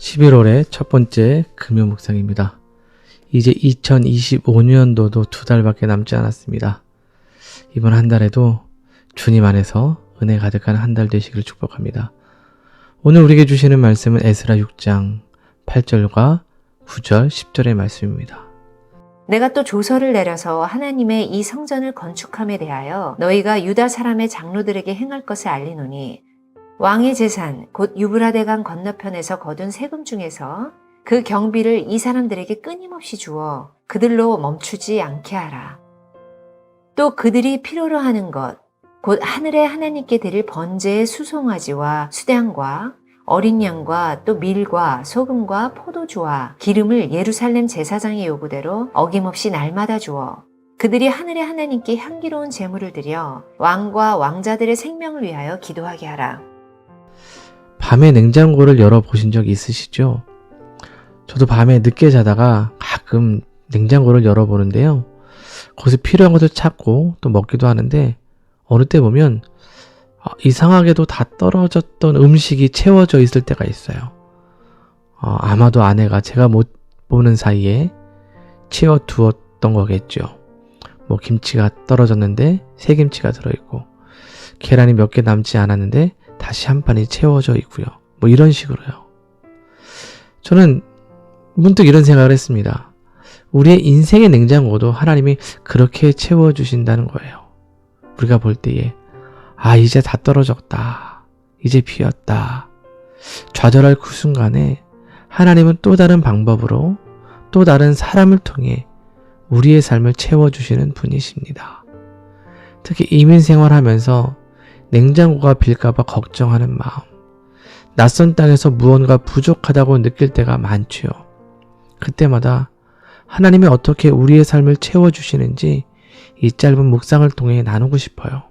11월의 첫 번째 금요 묵상입니다. 이제 2025년도도 2달밖에 남지 않았습니다. 이번 한 달에도 주님 안에서 은혜 가득한 한 달 되시기를 축복합니다. 오늘 우리에게 주시는 말씀은 에스라 6장 8절과 9절, 10절의 말씀입니다. 내가 또 조서를 내려서 하나님의 이 성전을 건축함에 대하여 너희가 유다 사람의 장로들에게 행할 것을 알리노니 왕의 재산 곧 유브라데강 건너편에서 거둔 세금 중에서 그 경비를 이 사람들에게 끊임없이 주어 그들로 멈추지 않게 하라. 또 그들이 필요로 하는 것 곧 하늘의 하나님께 드릴 번제의 수송아지와 수량과 어린 양과 또 밀과 소금과 포도주와 기름을 예루살렘 제사장의 요구대로 어김없이 날마다 주어 그들이 하늘의 하나님께 향기로운 제물을 드려 왕과 왕자들의 생명을 위하여 기도하게 하라. 밤에 냉장고를 열어보신 적 있으시죠? 저도 밤에 늦게 자다가 가끔 냉장고를 열어보는데요. 거기서 필요한 것을 찾고 또 먹기도 하는데 어느 때 보면 이상하게도 다 떨어졌던 음식이 채워져 있을 때가 있어요. 아마도 아내가 제가 못 보는 사이에 채워두었던 거겠죠. 뭐 김치가 떨어졌는데 새김치가 들어있고 계란이 몇 개 남지 않았는데 다시 한 판이 채워져 있고요. 뭐 이런 식으로요. 저는 문득 이런 생각을 했습니다. 우리의 인생의 냉장고도 하나님이 그렇게 채워주신다는 거예요. 우리가 볼 때에 이제 다 떨어졌다. 이제 비었다. 좌절할 그 순간에 하나님은 또 다른 방법으로 또 다른 사람을 통해 우리의 삶을 채워주시는 분이십니다. 특히 이민 생활하면서 냉장고가 빌까봐 걱정하는 마음, 낯선 땅에서 무언가 부족하다고 느낄 때가 많지요. 그때마다 하나님이 어떻게 우리의 삶을 채워주시는지 이 짧은 묵상을 통해 나누고 싶어요.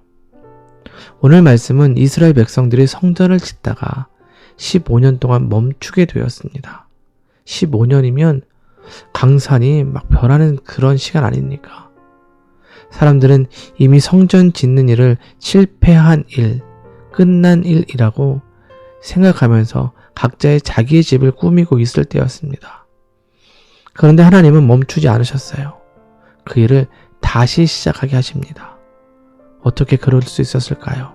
오늘 말씀은 이스라엘 백성들이 성전을 짓다가 15년 동안 멈추게 되었습니다. 15년이면 강산이 막 변하는 그런 시간 아닙니까? 사람들은 이미 성전 짓는 일을 실패한 일, 끝난 일이라고 생각하면서 각자의 자기의 집을 꾸미고 있을 때였습니다. 그런데 하나님은 멈추지 않으셨어요. 그 일을 다시 시작하게 하십니다. 어떻게 그럴 수 있었을까요?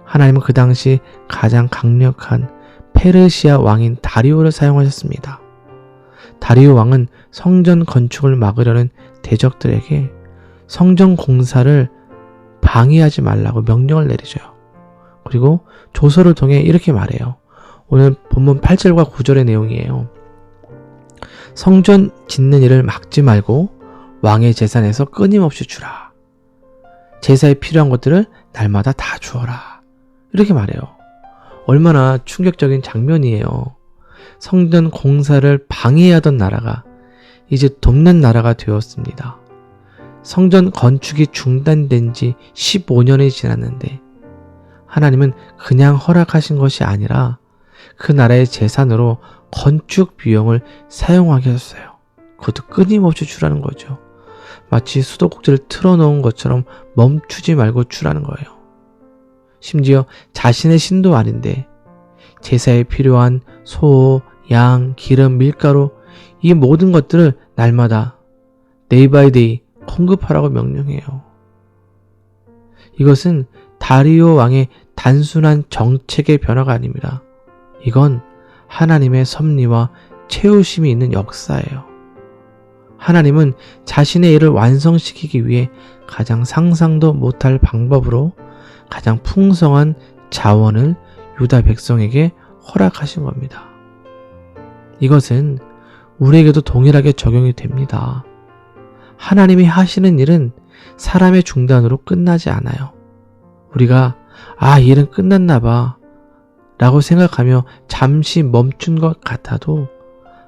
하나님은 그 당시 가장 강력한 페르시아 왕인 다리오를 사용하셨습니다. 다리오 왕은 성전 건축을 막으려는 대적들에게 성전 공사를 방해하지 말라고 명령을 내리줘요. 그리고 조서를 통해 이렇게 말해요. 오늘 본문 8절과 9절의 내용이에요. 성전 짓는 일을 막지 말고 왕의 재산에서 끊임없이 주라. 제사에 필요한 것들을 날마다 다 주어라. 이렇게 말해요. 얼마나 충격적인 장면이에요. 성전 공사를 방해하던 나라가 이제 돕는 나라가 되었습니다. 성전 건축이 중단된 지 15년이 지났는데 하나님은 그냥 허락하신 것이 아니라 그 나라의 재산으로 건축 비용을 사용하게 하셨어요. 그것도 끊임없이 주라는 거죠. 마치 수도꼭지를 틀어놓은 것처럼 멈추지 말고 주라는 거예요. 심지어 자신의 신도 아닌데 제사에 필요한 소, 양, 기름, 밀가루 이 모든 것들을 날마다 데이 바이 데이 공급하라고 명령해요. 이것은 다리오 왕의 단순한 정책의 변화가 아닙니다. 이건 하나님의 섭리와 채우심이 있는 역사예요. 하나님은 자신의 일을 완성시키기 위해 가장 상상도 못할 방법으로 가장 풍성한 자원을 유다 백성에게 허락하신 겁니다. 이것은 우리에게도 동일하게 적용이 됩니다. 하나님이 하시는 일은 사람의 중단으로 끝나지 않아요. 우리가 이 일은 끝났나 봐 라고 생각하며 잠시 멈춘 것 같아도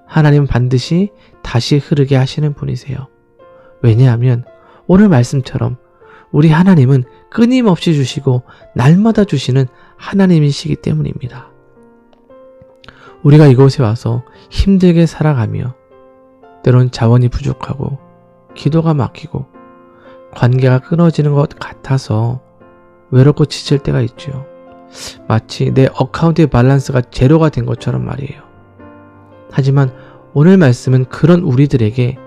하나님은 반드시 다시 흐르게 하시는 분이세요. 왜냐하면 오늘 말씀처럼 우리 하나님은 끊임없이 주시고 날마다 주시는 하나님이시기 때문입니다. 우리가 이곳에 와서 힘들게 살아가며 때론 자원이 부족하고 기도가 막히고 관계가 끊어지는 것 같아서 외롭고 지칠 때가 있죠. 마치 내 어카운트의 밸런스가 제로가 된 것처럼 말이에요. 하지만 오늘 말씀은 그런 우리들에게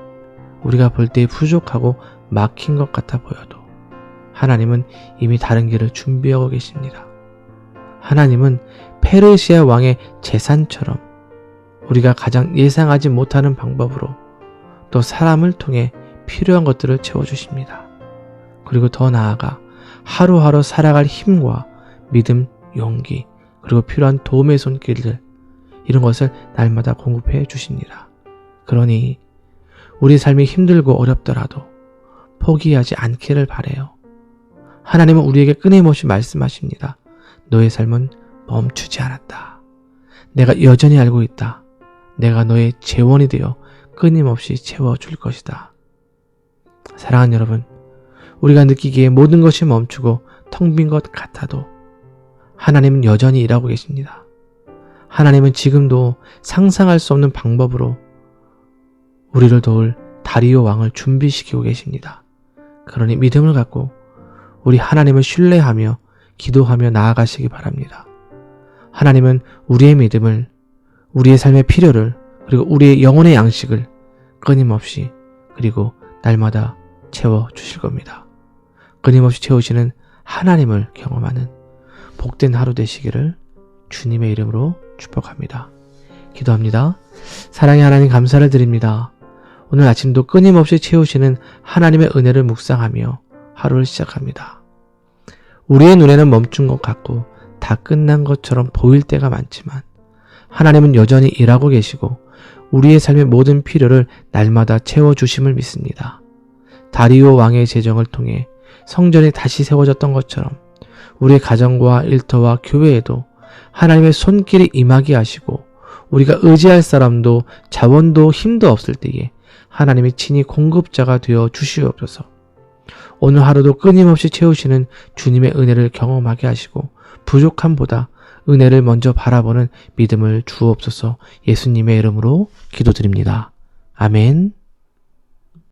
우리가 볼 때 부족하고 막힌 것 같아 보여도 하나님은 이미 다른 길을 준비하고 계십니다. 하나님은 페르시아 왕의 재산처럼 우리가 가장 예상하지 못하는 방법으로 또 사람을 통해 필요한 것들을 채워주십니다. 그리고 더 나아가 하루하루 살아갈 힘과 믿음, 용기, 그리고 필요한 도움의 손길들, 이런 것을 날마다 공급해 주십니다. 그러니 우리 삶이 힘들고 어렵더라도 포기하지 않기를 바라요. 하나님은 우리에게 끊임없이 말씀하십니다. 너의 삶은 멈추지 않았다. 내가 여전히 알고 있다. 내가 너의 재원이 되어 끊임없이 채워줄 것이다. 사랑하는 여러분, 우리가 느끼기에 모든 것이 멈추고 텅 빈 것 같아도 하나님은 여전히 일하고 계십니다. 하나님은 지금도 상상할 수 없는 방법으로 우리를 도울 다리오 왕을 준비시키고 계십니다. 그러니 믿음을 갖고 우리 하나님을 신뢰하며 기도하며 나아가시기 바랍니다. 하나님은 우리의 믿음을, 우리의 삶의 필요를, 그리고 우리의 영혼의 양식을 끊임없이 그리고 날마다 채워주실 겁니다. 끊임없이 채우시는 하나님을 경험하는 복된 하루 되시기를 주님의 이름으로 축복합니다. 기도합니다. 사랑의 하나님, 감사를 드립니다. 오늘 아침도 끊임없이 채우시는 하나님의 은혜를 묵상하며 하루를 시작합니다. 우리의 눈에는 멈춘 것 같고 다 끝난 것처럼 보일 때가 많지만 하나님은 여전히 일하고 계시고 우리의 삶의 모든 필요를 날마다 채워주심을 믿습니다. 다리오 왕의 재정을 통해 성전이 다시 세워졌던 것처럼 우리의 가정과 일터와 교회에도 하나님의 손길이 임하게 하시고 우리가 의지할 사람도 자원도 힘도 없을 때에 하나님이 친히 공급자가 되어 주시옵소서. 오늘 하루도 끊임없이 채우시는 주님의 은혜를 경험하게 하시고 부족함보다 은혜를 먼저 바라보는 믿음을 주옵소서. 예수님의 이름으로 기도드립니다. 아멘.